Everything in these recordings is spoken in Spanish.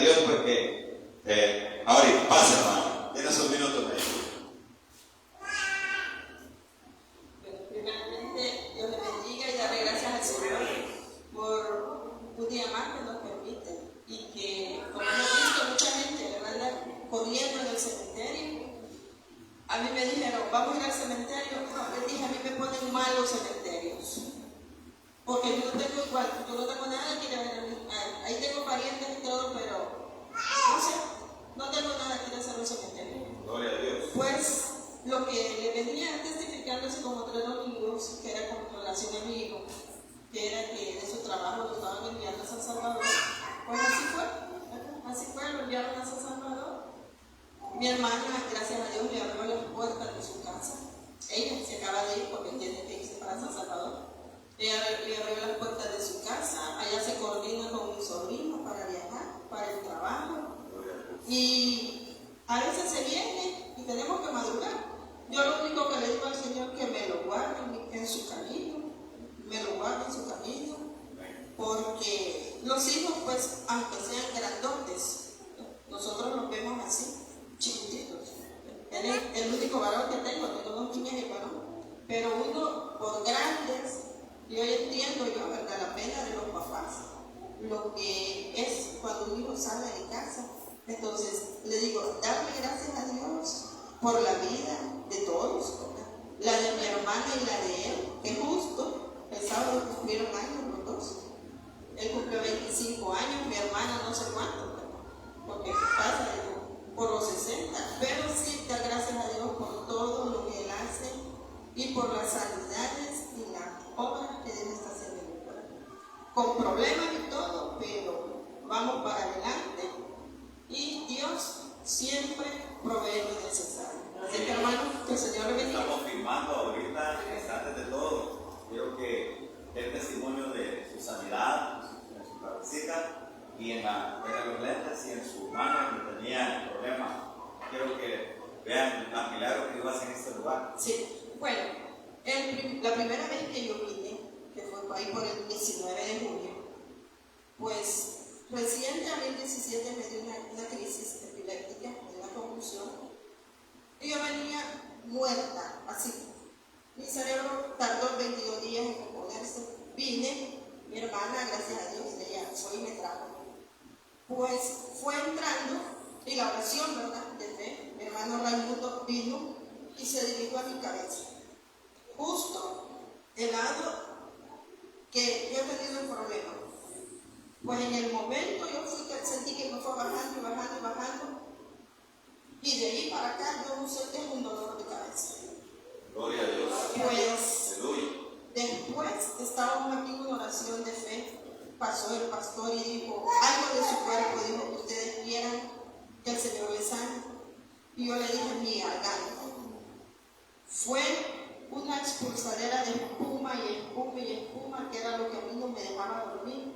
Dios, porque ahorita, pasa, hermano. Tienes un minuto medio. Primeramente, Dios le bendiga y darle gracias al Señor por un día más que nos permite y que, como hemos visto, mucha gente anda corriendo en el cementerio. A mí me dijeron, vamos a ir al cementerio. No, les dije, a mí me ponen mal los cementerios. Porque yo no tengo igual, yo no tengo nada que ver. Ahí tengo parientes y todo, pero no sé, no tengo nada que hacer en los cementerios. Gloria a Dios. Pues lo que le venía testificando hace como 3 domingos, que era con relación a mi hijo, que era que de su trabajo lo estaban enviando a San Salvador. Pues así fue, lo enviaron a San Salvador. Mi hermana, gracias a Dios, le abrió las puertas de su casa. Ella se acaba de ir porque tiene que irse para San Salvador. Ella le abrió las puertas de su casa. Allá se coordina con mi sobrino para viajar, para el trabajo. Y a veces se viene y tenemos que madrugar. Yo lo único que le digo al Señor es que me lo guarde en su camino. Me lo guarde en su camino. Porque los hijos, pues, aunque sean grandotes, nosotros los vemos así, chiquititos. Él es el único varón que tengo 2 niñas y varón. Pero uno, por grandes, yo entiendo ¿verdad?, la pena de los papás. Lo que es cuando un hijo sale de casa. Entonces, le digo, darle gracias a Dios por la vida de todos, ¿verdad? La de mi hermana y la de él, que justo el sábado cumplieron años los dos. Él cumplió 25 años, mi hermana no sé cuánto, porque pasa por los 60, pero sí dar gracias a Dios por todo lo que él hace y por las sanidades y las obras que Dios está haciendo en el cuerpo. Con problemas y todo, pero vamos para adelante y Dios siempre provee lo necesario. Así que, hermano, que el Señor le bendiga. Estamos filmando ahorita, antes de todo, quiero que el testimonio de su sanidad, en su cabecita y en los lentes y en su mano que tenía problemas. Quiero que vean el milagro que Dios hace en este lugar. Sí, bueno, la primera vez que yo vine, que fue ahí por el 19 de junio, pues recién en 2017 me dio una crisis epiléptica, una convulsión, y yo venía muerta, así. Mi cerebro tardó 22 días en componerse. Vine, mi hermana, gracias a Dios, ella fue y me trajo. Pues fue entrando, y la oración, ¿verdad?, de fe, mi hermano Raimundo vino y se dirigió a mi cabeza. Justo el lado que yo he tenido un problema. Pues en el momento yo sentí que me fue bajando y bajando y bajando. Y de ahí para acá yo no sé qué es un dolor de cabeza. Gloria a Dios. Pues aleluya. Después estábamos aquí en una oración de fe. Pasó el pastor y dijo algo de su cuerpo, dijo que ustedes quieran que el Señor les sane. Y yo le dije mi garganta. Fue una expulsadera de espuma y espuma y espuma, que era lo que a mí no me dejaba dormir.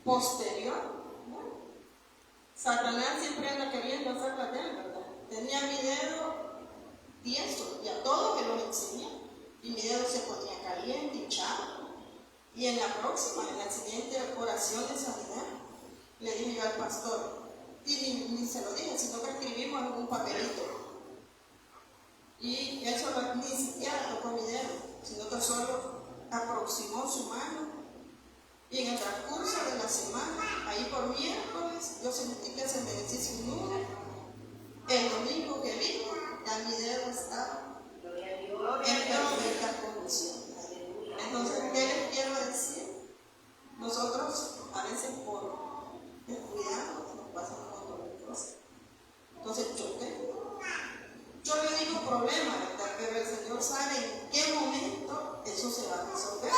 Posterior, bueno, Satanás siempre anda queriendo hacer la de él, ¿verdad? Tenía mi dedo tieso y a todo me lo enseñé. Y mi dedo se ponía caliente, hinchado. Y en la siguiente oración de sanidad, le dije yo al pastor, y ni se lo dije, sino que escribimos en un papelito. Y eso ni siquiera tocó mi dedo, sino que solo aproximó su mano. Y en el transcurso de la semana, ahí por miércoles, yo sentí que se me deshizo un nudo. El domingo que vino, ya mi dedo estaba en perfecta condición. Entonces, ¿qué les quiero decir? Nosotros a veces por descuidado nos pasan un montón de cosas. Entonces, yo le digo problema, ¿verdad? Pero el Señor sabe en qué momento eso se va a resolver.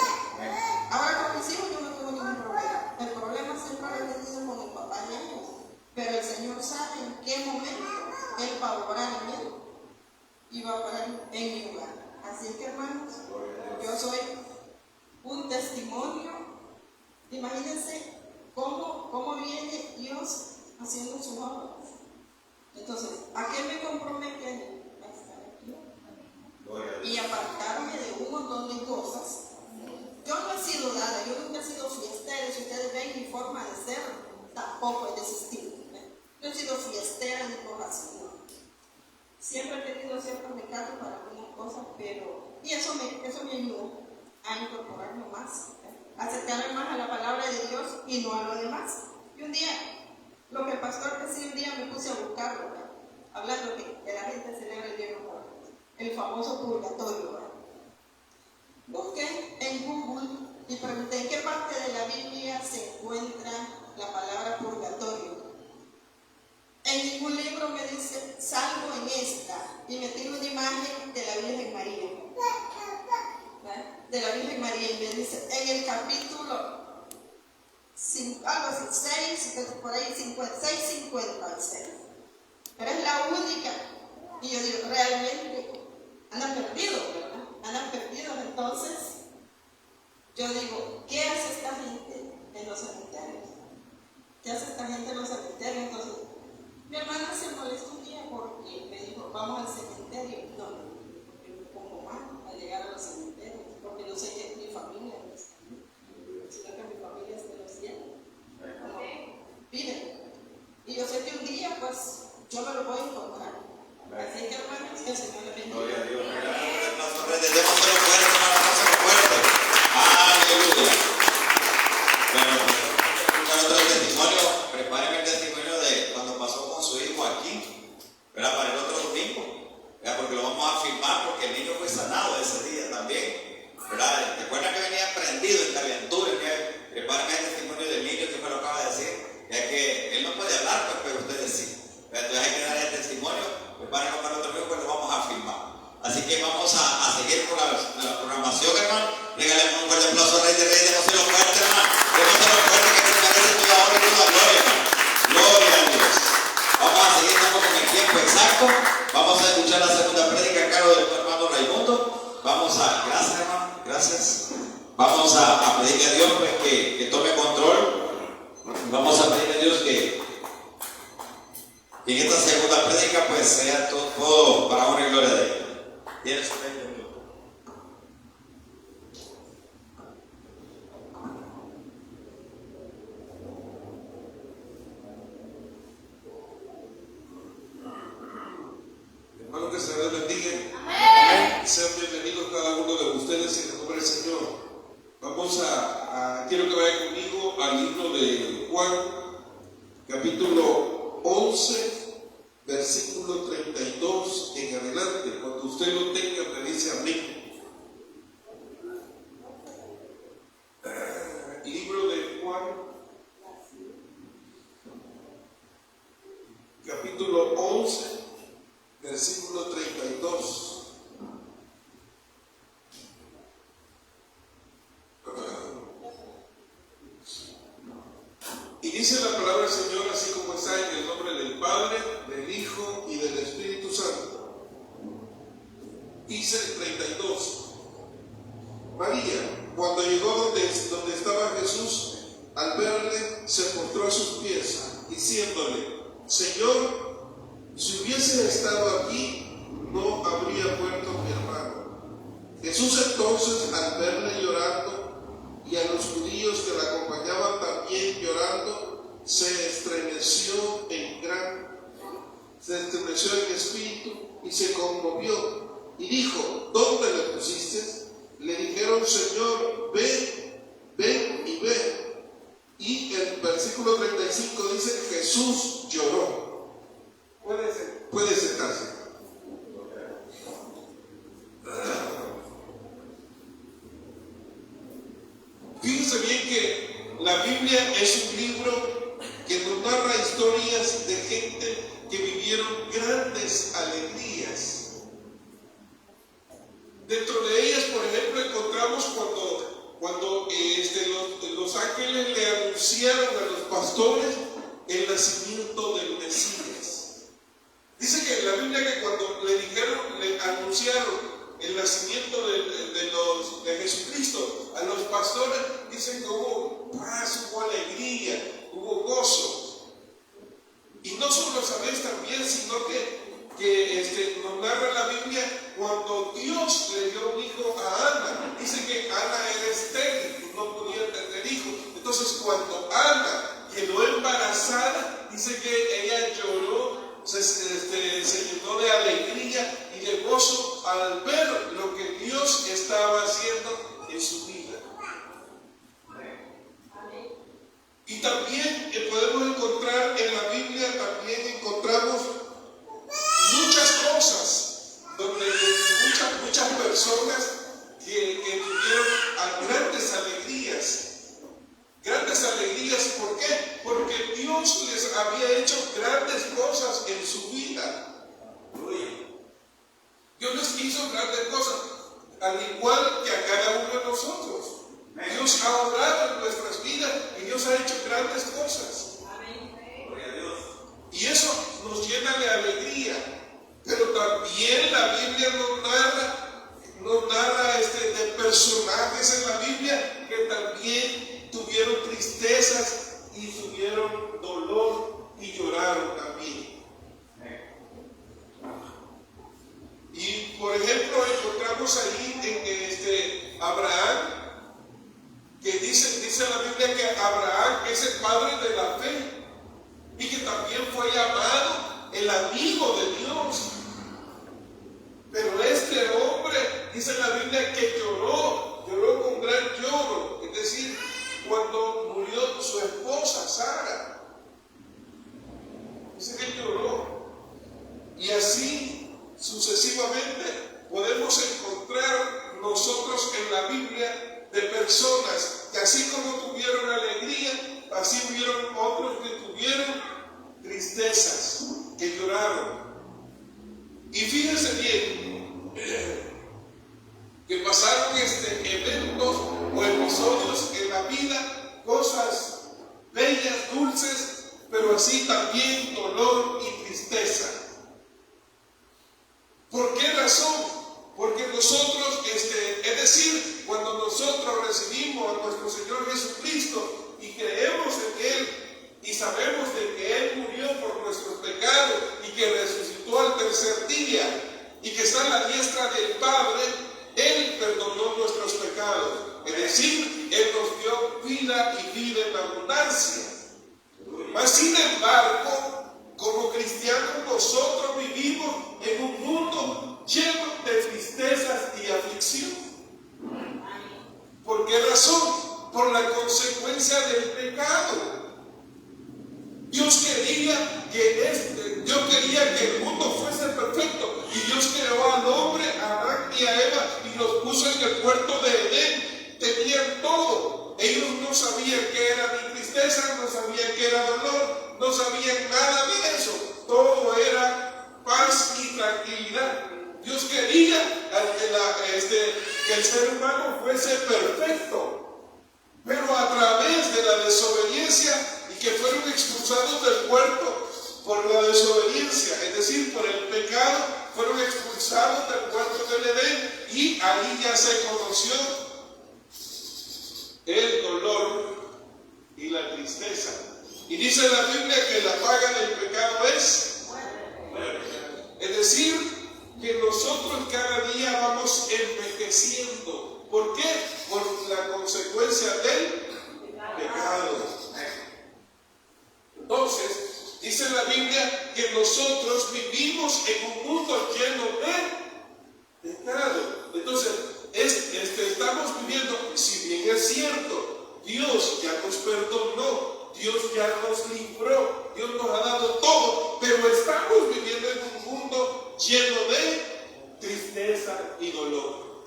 Ahora con mis hijos yo no tengo ningún problema. El problema siempre lo he tenido con mi papá y ellos. Pero el Señor sabe en qué momento Él va a obrar en él y va a obrar en mi lugar. Así es que, hermanos, yo soy un testimonio. Imagínense cómo viene Dios haciendo sus obras. Entonces, ¿a qué me comprometen? A estar aquí y apartarme de un montón de cosas. Yo no he sido dada, yo nunca he sido fiestera. Si ustedes ven mi forma de ser, tampoco he desistido. No he sido fiestera ni cosas así, ¿no? Siempre he tenido ciertos recados para algunas cosas, y eso me ayudó a incorporarme más, a acercarme más a la palabra de Dios y no a lo demás. Y un día, lo que el pastor decía, un día me puse a buscarlo, ¿verdad? Hablando que la gente celebra el día de el famoso purgatorio, ¿verdad? Busqué en Google y pregunté en qué parte de la Biblia se encuentra la palabra purgatorio. En ningún libro me dice, salvo en esta, y metí una imagen de la Virgen María. De la Virgen María, y me dice, en el capítulo algo así, 6, por ahí 56. Pero es la única. Y yo digo, realmente andan perdidos, ¿verdad? Andan perdidos. Entonces, yo digo, ¿qué hace esta gente en los cementerios? ¿Qué hace esta gente en los cementerios? Entonces, mi hermana se molestó un día porque me dijo, vamos al cementerio. No, porque me pongo mal al llegar a los cementerios, porque no sé qué es mi familia, sino que mi familia es de los cielos. Vive. Y yo sé que un día, pues, yo me lo voy a encontrar. Así que, hermanos, que el Señor le bendiga. Gloria a Dios. Démoselo fuerte, hermano, fuerte. Aleluya. Bueno, escuchar otro testimonio. Prepárenme el testimonio de cuando pasó con su hijo aquí, ¿verdad? Para el otro domingo, ¿verdad? Porque lo vamos a firmar, porque el niño fue sanado ese día también, ¿verdad? Recuerda que venía prendido en calentura. Prepárenme el testimonio del niño que me lo acaba de decir, ya que él no puede hablar, pues, pero ustedes sí. Entonces hay que dar el testimonio. Prepárenlo para el otro domingo, pues lo vamos a firmar. Así que vamos a seguir con la programación, hermano. Regalemos un fuerte aplauso al Rey de Reyes. Démoselo fuerte, hermano. Démoselo fuerte, que se merece toda honra y toda gloria, hermano. Gloria a Dios. Vamos a seguir, estamos con el tiempo exacto. Vamos a escuchar la segunda prédica a cargo del hermano Raimundo. Gracias, hermano, gracias. Vamos a pedirle a Dios, pues, que tome control. Vamos a pedirle a Dios que en esta segunda prédica, pues, sea todo para honra y gloria de Él. ¿Tienes un 20 minutos? Hermano, que se les bendiga. Amén. Sean bienvenidos cada uno de ustedes en el nombre del Señor. Vamos quiero que vayan conmigo al libro de Juan, capítulo 11, versículo 32 en adelante. Cuando usted lo tenga, me dice amén. Libro de Juan, capítulo 11, versículo 32. Y dice la palabra del Señor así como está, en el nombre del Padre, del Hijo y del Espíritu Santo. Dice el 32. María, cuando llegó donde estaba Jesús, al verle, se postró a sus pies, diciéndole: Señor, si hubiese estado aquí, no habría muerto mi hermano. Jesús entonces, al verle llorando, y a los judíos que la acompañaban también llorando, se estremeció en espíritu y se conmovió y dijo: ¿Dónde le pusiste? Le dijeron: Señor, ven y ve. Y el versículo 35 dice: Jesús lloró. Puede sentarse. Fíjense bien que la Biblia es un libro que nos narra historias de gente que vivieron grandes alegrías. Dentro de ellas, por ejemplo, encontramos cuando los ángeles le anunciaron a los pastores el nacimiento del Mesías. Dice que en la Biblia que cuando le anunciaron el nacimiento de Jesucristo a los pastores, dicen que hubo paz, hubo alegría, hubo gozo. Y no solo sabéis también, sino que nos narra la Biblia cuando Dios le dio un hijo a Ana. Dice que Ana era estéril y no podía tener hijos. Entonces, cuando Ana quedó embarazada, dice que ella lloró, se llenó de alegría y de gozo al ver lo que Dios estaba haciendo en su vida. Y también podemos encontrar en la Biblia, también encontramos muchas cosas donde muchas personas que tuvieron grandes alegrías. Grandes alegrías, ¿por qué? Porque Dios les había hecho grandes cosas en su vida. Dios les hizo grandes cosas, al igual que a cada uno de nosotros. Dios ha obrado en nuestras vidas y Dios ha hecho grandes cosas. Y eso nos llena de alegría. Pero también la Biblia nos narra de personajes en la Biblia que también tuvieron tristezas y tuvieron dolor y lloraron también. Y por ejemplo encontramos ahí en Abraham, que dice la Biblia que Abraham es el padre de la fe y que también fue llamado el amigo de Dios. Pero este hombre, dice la Biblia, que lloró con gran lloro, es decir, cuando murió su esposa Sara. Dice que lloró. Y así sucesivamente podemos encontrar nosotros en la Biblia de personas que así como tuvieron alegría, así hubieron otros que tuvieron tristezas, que lloraron. Y fíjense bien, que pasaron eventos o episodios en la vida, cosas bellas, dulces, pero así también dolor y tristeza. ¿Por qué razón? Porque nosotros, es decir, cuando nosotros recibimos a nuestro Señor Jesucristo y creemos en Él y sabemos de que Él murió por nuestros pecados y que resucitó al tercer día y que está a la diestra del Padre, Él perdonó nuestros pecados. Es decir, Él nos dio vida y vida en abundancia. Mas sin embargo, como cristianos nosotros vivimos en un mundo lleno de tristezas y aflicción. ¿Por qué razón? Por la consecuencia del pecado. Dios quería que el mundo fuese perfecto y Dios creó al hombre, a Adán y a Eva y los puso en el huerto de Edén. Tenían todo. Ellos no sabían qué era ni tristeza, no sabían qué era dolor, no sabían nada de eso. Todo era paz y tranquilidad. Dios quería que el ser humano fuese perfecto, pero a través de la desobediencia y que fueron expulsados del huerto por la desobediencia, es decir, por el pecado, fueron expulsados del huerto del Edén y ahí ya se conoció el dolor y la tristeza. Y dice la Biblia que la paga del pecado es muerte. Es decir, que nosotros cada día vamos envejeciendo. ¿Por qué? Por la consecuencia del pecado. Entonces, dice la Biblia que nosotros vivimos en un mundo lleno de pecado. Entonces, estamos viviendo, si bien es cierto, Dios ya nos perdonó, Dios ya nos libró, Dios nos ha dado todo, pero estamos viviendo en un mundo lleno de tristeza y dolor.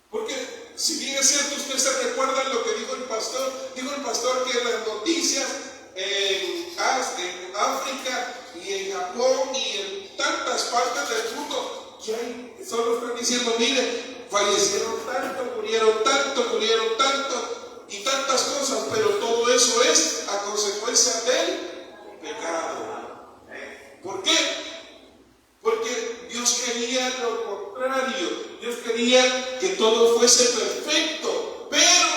Porque si bien es cierto, usted se recuerda lo que dijo el pastor que en las noticias en África y en Japón y en tantas partes del mundo ya solo están diciendo, mire, fallecieron tanto, murieron tanto y tantas cosas, pero todo eso es a consecuencia del pecado. ¿Por qué? Porque Dios quería lo contrario. Dios quería que todo fuese perfecto, pero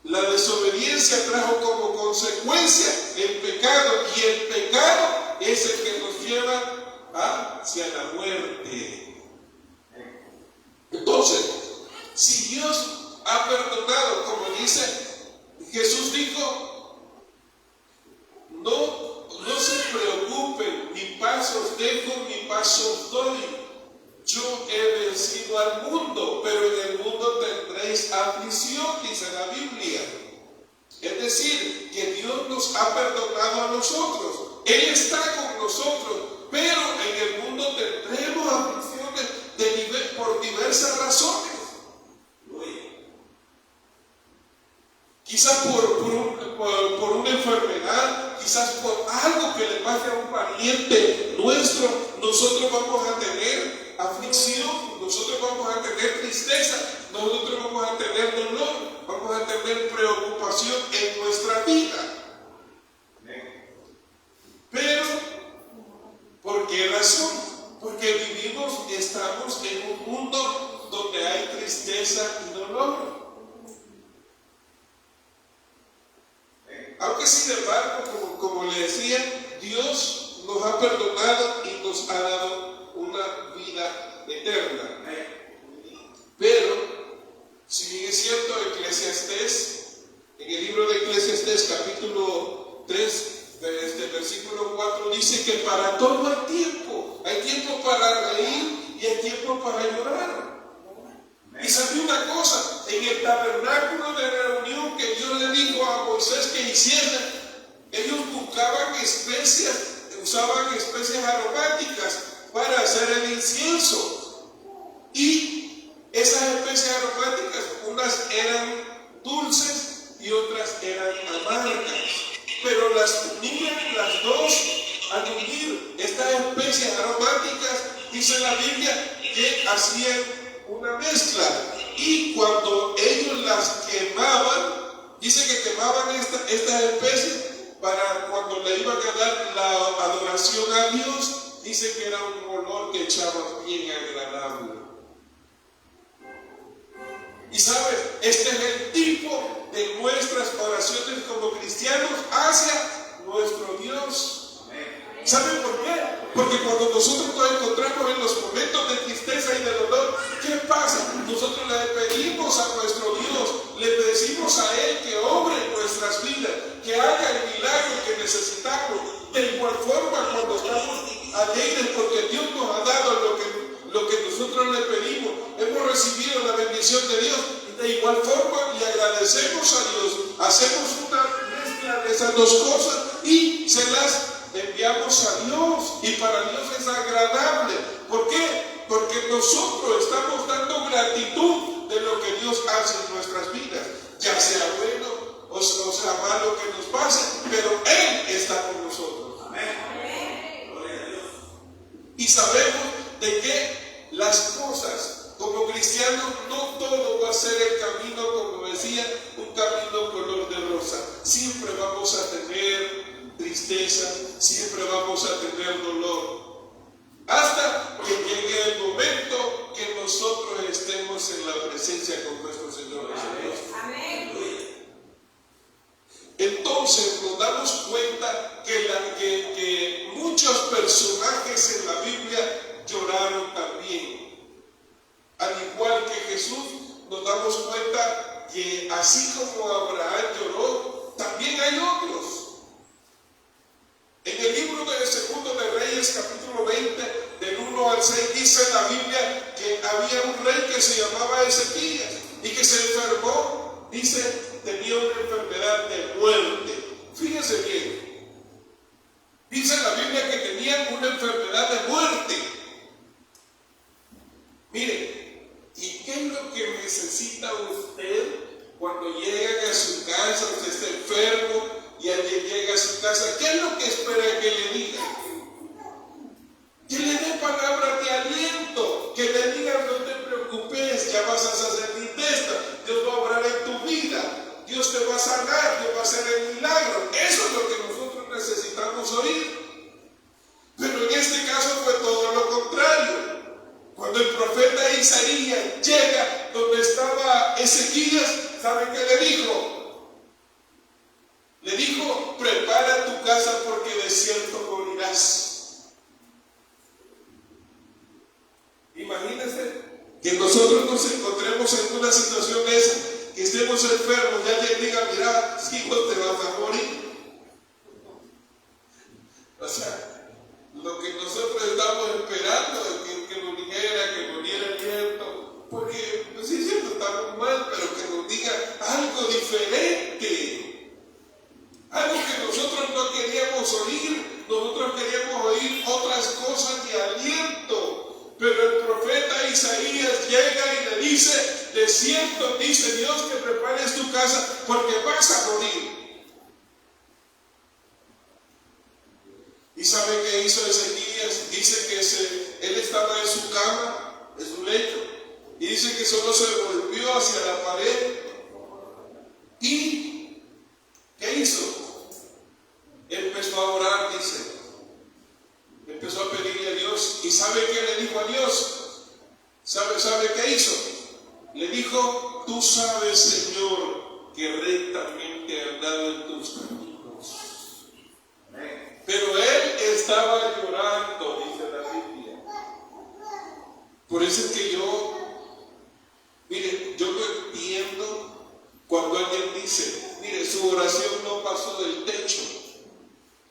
la desobediencia trajo como consecuencia el pecado, y el pecado es el que nos lleva hacia la muerte. Entonces, si Dios ha perdonado, como dice, Jesús dijo paz os dejo, mi paz os doy. Yo he vencido al mundo, pero en el mundo tendréis aflicción, dice la Biblia. Es decir, que Dios nos ha perdonado a nosotros. Él está con nosotros, pero en el mundo tendremos aflicciones por diversas razones. Quizás por una enfermedad, quizás por algo que le pase a un pariente nuestro, nosotros vamos a tener aflicción, nosotros vamos a tener tristeza, nosotros vamos a tener dolor, vamos a tener preocupación en nuestra vida. Pero, ¿por qué razón? Porque estamos en un mundo donde hay tristeza y dolor. Aunque sin embargo, como le decía, Dios nos ha perdonado y nos ha dado una vida eterna. Pero, si bien es cierto, en el libro de Eclesiastés, capítulo 3, versículo 4, dice que para todo hay tiempo para reír y hay tiempo para llorar. Y sabe una cosa, en el tabernáculo de reunión que Dios le dijo a Moisés que hiciera, ellos buscaban usaban especias aromáticas para hacer el incienso. Y esas especias aromáticas, unas eran dulces y otras eran amargas. Pero las unían las dos. Al unir estas especies aromáticas, dice la Biblia que hacían una mezcla, y cuando ellos las quemaban, dice que quemaban estas especies para cuando le iban a dar la adoración a Dios, dice que era un olor que echaba bien agradable. Y sabes, este es el tipo de nuestras oraciones como cristianos hacia nuestro Dios. ¿Saben por qué? Porque cuando nosotros nos encontramos en los momentos de tristeza y de dolor, ¿qué pasa? Nosotros le pedimos a nuestro Dios, le decimos a Él que obre en nuestras vidas, que haga el milagro que necesitamos. De igual forma, cuando estamos alegres porque Dios nos ha dado lo que nosotros le pedimos, hemos recibido la bendición de Dios, de igual forma le agradecemos a Dios, hacemos una mezcla de esas dos cosas y se las enviamos a Dios, y para Dios es agradable. ¿Por qué? Porque nosotros estamos dando gratitud de lo que Dios hace en nuestras vidas, ya sea bueno o sea malo que nos pase, pero Él está con nosotros. Amén. Gloria a Dios. Y sabemos de que las cosas como cristianos no todo va a ser el camino, como decía, un camino color de rosa. Siempre vamos a tener tristeza, siempre vamos a tener dolor, hasta que llegue el momento que nosotros estemos en la presencia con nuestro Señor Jesucristo. Amén. Entonces nos damos cuenta que muchos personajes en la Biblia lloraron también. Al igual que Jesús, nos damos cuenta que así como Abraham lloró, también hay otros. En el libro de Segundo de Reyes, capítulo 20, del 1 al 6, dice la Biblia que había un rey que se llamaba Ezequías y que se enfermó, dice, tenía una enfermedad de muerte. Fíjense bien, dice la Biblia que tenía una enfermedad de muerte. Mire, ¿y qué es lo que necesita usted cuando llega a su casa, usted está enfermo? Y alguien llega a su casa, ¿qué es lo que espera que le diga? Que le dé palabras de aliento, que le diga no te preocupes, ya vas a salir de esta, Dios va a obrar en tu vida, Dios te va a sanar, Dios va a hacer el milagro. Eso es lo que nosotros necesitamos oír. Pero en este caso fue todo lo contrario. Cuando el profeta Isaías llega donde estaba Ezequías, ¿saben qué le dijo? Le dijo, prepara tu casa porque de cierto morirás. Imagínense que nosotros nos encontremos en una situación esa, que estemos enfermos y alguien diga, mira, hijo, te vas a morir. O sea, lo que nosotros estamos esperando que nos dijera, que nos diera aliento, porque pues sí es cierto, estamos mal, pero que nos diga algo diferente, algo que nosotros no queríamos oír. Nosotros queríamos oír otras cosas de aliento, pero el profeta Isaías llega y le dice: de cierto dice Dios que prepares tu casa porque vas a morir. ¿Y sabe qué hizo Ezequías? Dice que él estaba en su cama, en su lecho, y dice que solo se volvió hacia la pared. ¿Y qué hizo? Empezó a orar, dice. Empezó a pedirle a Dios. ¿Y sabe qué le dijo a Dios? ¿Sabe qué hizo? Le dijo: tú sabes, Señor, que rectamente he andado en tus caminos. Pero él estaba llorando, dice la Biblia. Por eso es que mire, yo no entiendo cuando alguien dice: mire, su oración no pasó del techo,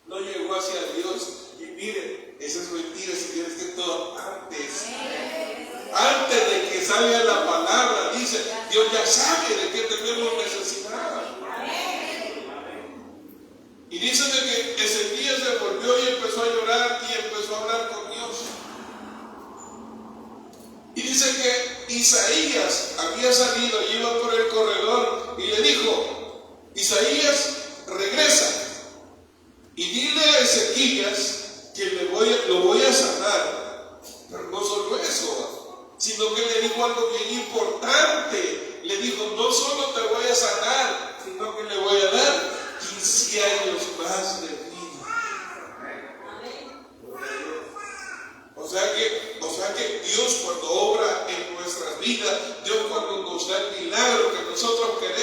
no llegó hacia Dios. Y mire, esa es mentira, señores, que todo antes de que salga la palabra, dice: Dios ya sabe de qué tenemos necesidad. Y dice de que Ezequías se volvió y empezó a llorar y empezó a hablar con Dios. Y dice que Isaías había salido y iba por el corredor y le dijo: Isaías, regresa y dile a Ezequías que lo voy a sanar. Pero no solo eso, sino que le dijo algo bien importante. Le dijo: no solo te voy a sanar, sino que le voy a dar 15 años más de vida. O sea que Dios, cuando obra en nuestras vidas, Dios cuando nos da el milagro que nosotros queremos,